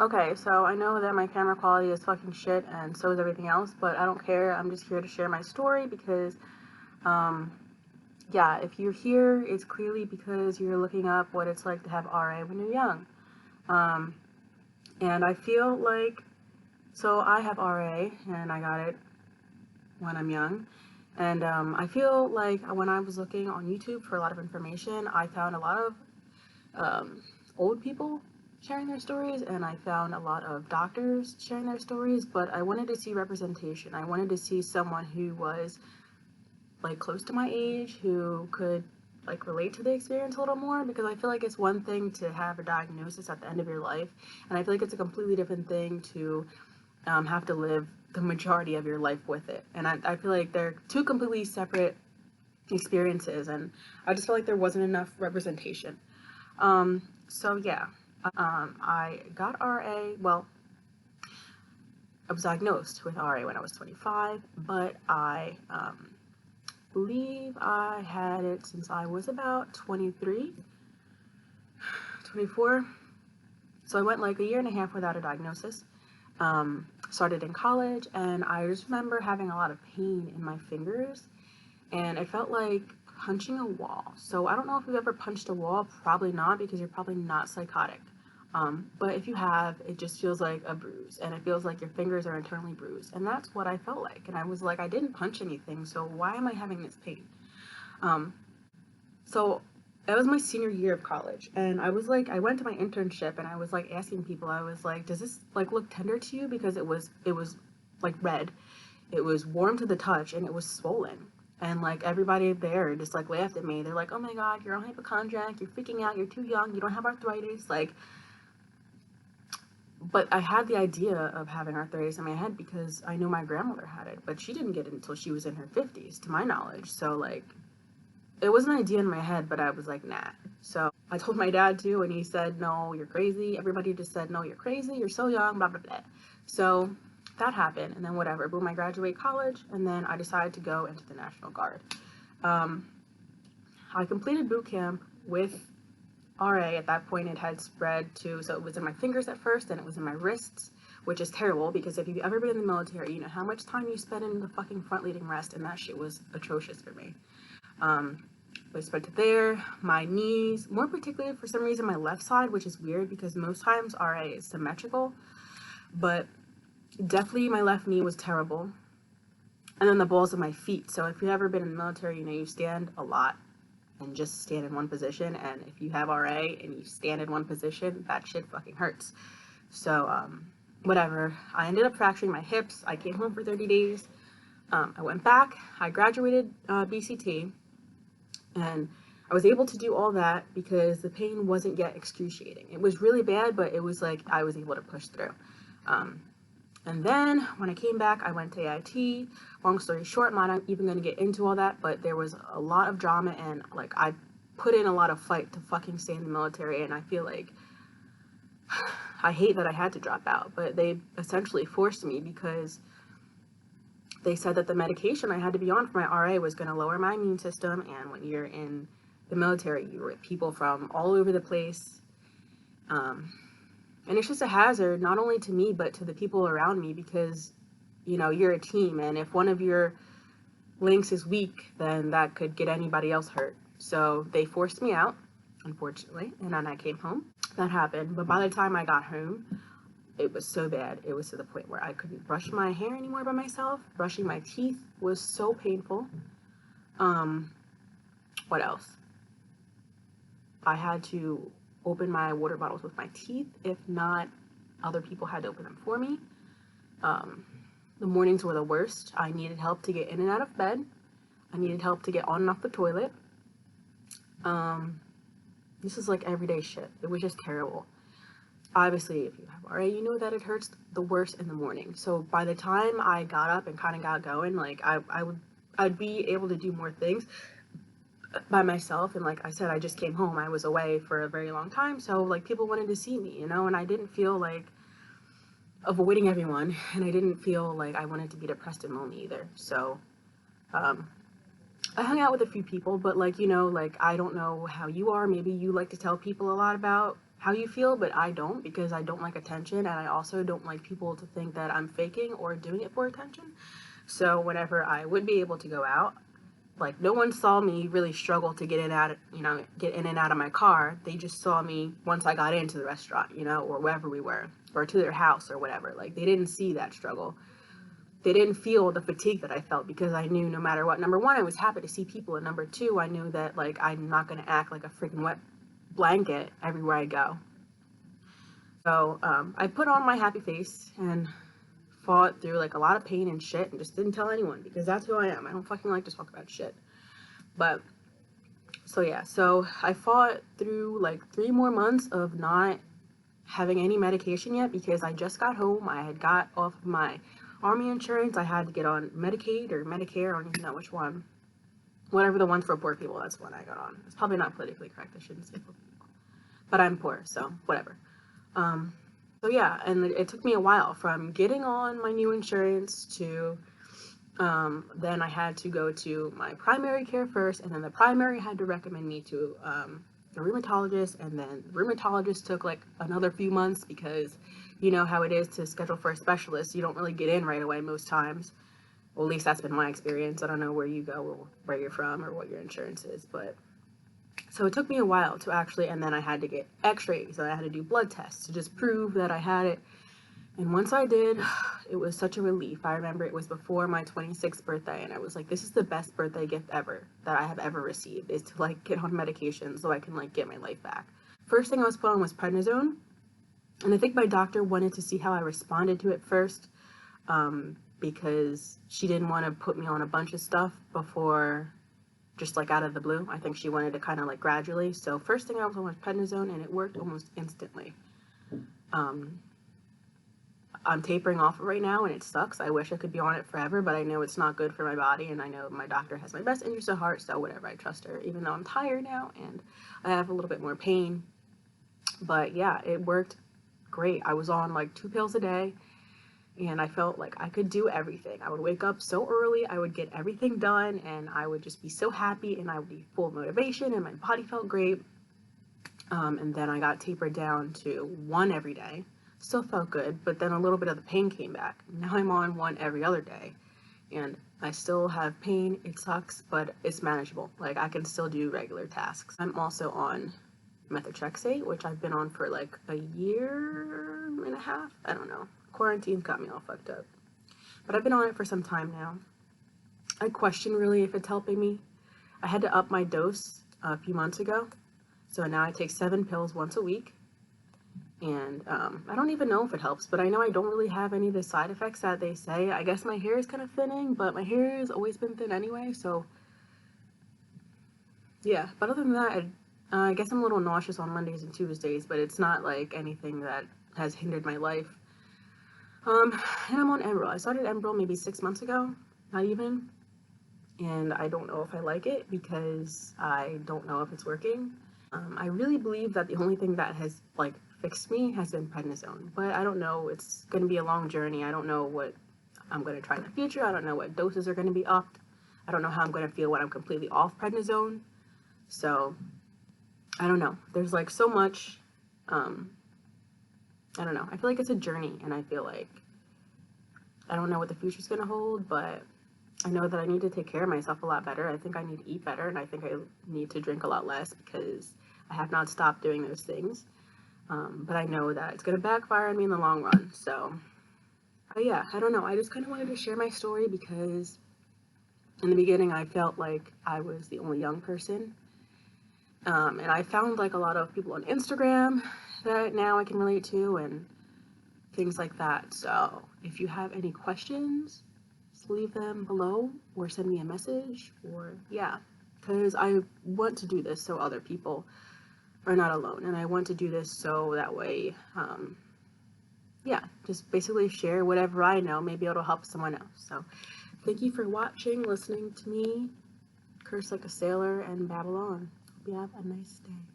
Okay, so I know that my camera quality is fucking shit and so is everything else, but I don't care. I'm just here to share my story because, um, yeah, if you're here, it's clearly because you're looking up what it's like to have RA when you're young. Um, and I feel like, so I have RA and I got it when I'm young. And I feel like when I was looking on YouTube for a lot of information, I found a lot of old people sharing their stories, and I found a lot of doctors sharing their stories, but I wanted to see representation. I wanted to see someone who was like close to my age, who could like relate to the experience a little more, because I feel like it's one thing to have a diagnosis at the end of your life, and I feel like it's a completely different thing to have to live the majority of your life with it. And I feel like they're two completely separate experiences, and I just felt like there wasn't enough representation. So yeah, I got RA. Well, I was diagnosed with RA when I was 25, but I believe I had it since I was about 23, 24. So I went like a year and a half without a diagnosis. Started in college, and I just remember having a lot of pain in my fingers, and it felt like punching a wall. So I don't know if you've ever punched a wall, probably not, because you're probably not psychotic. But if you have, it just feels like a bruise, and it feels like your fingers are internally bruised, and that's what I felt like. And I was like, I didn't punch anything, so why am I having this pain? Um, so it was my senior year of college, and I was like, I went to my internship, and I was like asking people, I was like, does this like look tender to you? Because it was like red, it was warm to the touch, and it was swollen. And like everybody there just like laughed at me. They're like, oh my god, you're a hypochondriac, you're freaking out, you're too young, you don't have arthritis. Like, but I had the idea of having arthritis in my head because I knew my grandmother had it, but she didn't get it until she was in her 50s, to my knowledge. So like, it was an idea in my head, but I was like, nah. So I told my dad too, and he said, no, you're crazy. Everybody just said, no, you're crazy, you're so young, blah blah blah. So that happened, and then whatever. Boom, I graduate college, and then I decided to go into the National Guard. um, I completed boot camp with RA. At that point, it had spread to, so it was in my fingers at first, then it was in my wrists, which is terrible because if you've ever been in the military, you know how much time you spend in the fucking front leading rest, and that shit was atrocious for me. Um, it spread to there, my knees, more particularly for some reason my left side, which is weird because most times RA is symmetrical, but definitely my left knee was terrible. And then the balls of my feet. So if you've ever been in the military, you know you stand a lot and just stand in one position, and if you have RA and you stand in one position, that shit fucking hurts. So whatever, I ended up fracturing my hips. I came home for 30 days. I went back, I graduated BCT, and I was able to do all that because the pain wasn't yet excruciating. It was really bad, but it was like I was able to push through. um, and then when I came back, I went to AIT. Long story short, I'm not even going to get into all that, but there was a lot of drama, and like I put in a lot of fight to fucking stay in the military, and I feel like I hate that I had to drop out, but they essentially forced me because they said that the medication I had to be on for my RA was going to lower my immune system, and when you're in the military, you're with people from all over the place. And it's just a hazard, not only to me, but to the people around me, because, you know, you're a team, and if one of your links is weak, then that could get anybody else hurt. So they forced me out, unfortunately, and then I came home. That happened, but by the time I got home, it was so bad. It was to the point where I couldn't brush my hair anymore by myself. Brushing my teeth was so painful. What else? I had to open my water bottles with my teeth. If not, other people had to open them for me. The mornings were the worst. I needed help to get in and out of bed. I needed help to get on and off the toilet. This is like everyday shit. It was just terrible. Obviously, if you have RA, you know that it hurts the worst in the morning. So by the time I got up and kind of got going, like I'd be able to do more things by myself. And like I said, I just came home. I was away for a very long time, so like people wanted to see me, you know, and I didn't feel like avoiding everyone, and I didn't feel like I wanted to be depressed and lonely either. So I hung out with a few people, but like, you know, like I don't know how you are. Maybe you like to tell people a lot about how you feel, but I don't, because I don't like attention, and I also don't like people to think that I'm faking or doing it for attention. So whenever I would be able to go out, like, no one saw me really struggle to get in and out, get in and out of my car. They just saw me once I got into the restaurant, or wherever we were, or to their house or whatever. Like, they didn't see that struggle. They didn't feel the fatigue that I felt, because I knew no matter what, number one, I was happy to see people, and number two, I knew that, like, I'm not going to act like a freaking wet blanket everywhere I go. So I put on my happy face and fought through, like, a lot of pain and shit, and just didn't tell anyone, because that's who I am. I don't fucking like to talk about shit. But so yeah, so I fought through like 3 more months of not having any medication yet, because I just got home. I had got off of my army insurance. I had to get on Medicaid or Medicare, I don't even know which one. Whatever the one for poor people, that's the one I got on. It's probably not politically correct, I shouldn't say poor people. But I'm poor, so whatever. So yeah, and it took me a while from getting on my new insurance to then I had to go to my primary care first, and then the primary had to recommend me to the rheumatologist, and then the rheumatologist took like another few months, because you know how it is to schedule for a specialist. You don't really get in right away most times. Well, at least that's been my experience. I don't know where you go or where you're from or what your insurance is, but so it took me a while to actually, and then I had to get x-rays, so I had to do blood tests to just prove that I had it. And once I did, it was such a relief. I remember it was before my 26th birthday, and I was like, this is the best birthday gift ever that I have ever received, is to like get on medication so I can like get my life back. First thing I was put on was prednisone, and I think my doctor wanted to see how I responded to it first, because she didn't want to put me on a bunch of stuff before, just like out of the blue. I think she wanted to kind of like gradually. So first thing I was on was prednisone, and it worked almost instantly. I'm tapering off right now, and it sucks. I wish I could be on it forever, but I know it's not good for my body, and I know my doctor has my best interest at heart, so whatever, I trust her, even though I'm tired now and I have a little bit more pain. But yeah, it worked great. I was on like 2 pills a day, and I felt like I could do everything. I would wake up so early, I would get everything done, and I would just be so happy, and I would be full of motivation, and my body felt great. And then I got tapered down to 1 every day. Still felt good, but then a little bit of the pain came back. Now I'm on 1 every other day, and I still have pain. It sucks, but it's manageable. Like, I can still do regular tasks. I'm also on methotrexate, which I've been on for like a year and a half. I don't know. Quarantine's got me all fucked up. But I've been on it for some time now. I question really if it's helping me. I had to up my dose a few months ago, so now I take 7 pills once a week. And I don't even know if it helps, but I know I don't really have any of the side effects that they say. I guess my hair is kind of thinning, but my hair has always been thin anyway, so yeah. But other than that, I guess I'm a little nauseous on Mondays and Tuesdays, but it's not like anything that has hindered my life. And I'm on Enbrel. I started Enbrel maybe 6 months ago, not even, and I don't know if I like it, because I don't know if it's working. I really believe that the only thing that has like fixed me has been prednisone, but I don't know. It's going to be a long journey. I don't know what I'm going to try in the future. I don't know what doses are going to be upped. I don't know how I'm going to feel when I'm completely off prednisone. So I don't know. There's like so much. I don't know. I feel like it's a journey, and I feel like I don't know what the future's going to hold, but I know that I need to take care of myself a lot better. I think I need to eat better, and I think I need to drink a lot less, because I have not stopped doing those things. But I know that it's going to backfire on me in the long run. So, yeah, I don't know. I just kind of wanted to share my story, because in the beginning I felt like I was the only young person. And I found like a lot of people on Instagram that now I can relate to and things like that. So if you have any questions, just leave them below or send me a message, or yeah, because I want to do this so other people are not alone, and I want to do this so that way, yeah, just basically share whatever I know. Maybe it'll help someone else. So thank you for watching, listening to me curse like a sailor and babble on. Hope you have a nice day.